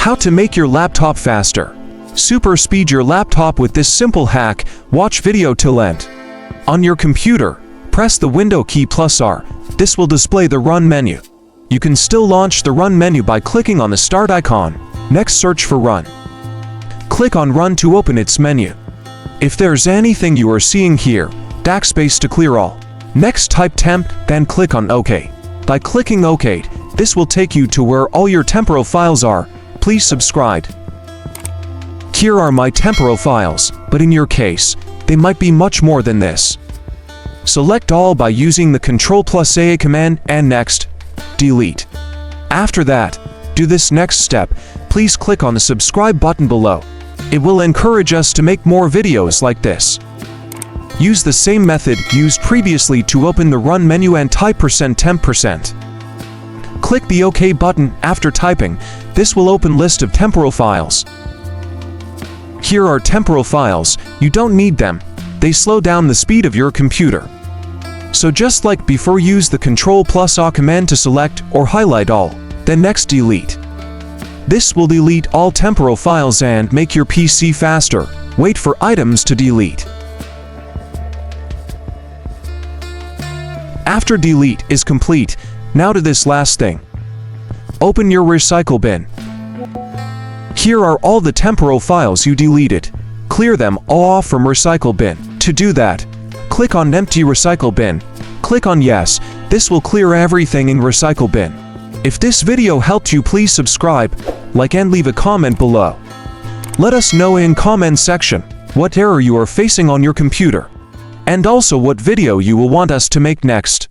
How to make your laptop faster. Super speed your laptop with this simple hack. Watch video till end. On your computer, press the Window key plus R. This will display the Run menu. You can still launch the Run menu by clicking on the Start icon. Next, search for Run. Click on Run to open its menu. If there's anything you are seeing here, backspace to clear all. Next, type temp, then click on OK. By clicking OK, this will take you to where all your temporal files are. Please subscribe. Here are my temporal files, but in your case, they might be much more than this. Select all by using the Ctrl+A command and next, delete. After that, do this next step. Please click on the subscribe button below. It will encourage us to make more videos like this. Use the same method used previously to open the Run menu and type %temp%. Click the OK button after typing. This will open list of temporal files. Here are temporal files. You don't need them. They slow down the speed of your computer. So just like before, use the Ctrl+A command to select or highlight all. Then next, delete. This will delete all temporal files and make your PC faster. Wait for items to delete. After delete is complete, now to this last thing. Open your recycle bin. Here are all the temporal files you deleted. Clear them all off from recycle bin. To do that, click on Empty Recycle Bin. Click on Yes. This will clear everything in recycle bin. If this video helped you, please subscribe, like and leave a comment below. Let us know in comment section what error you are facing on your computer, and also what video you will want us to make next.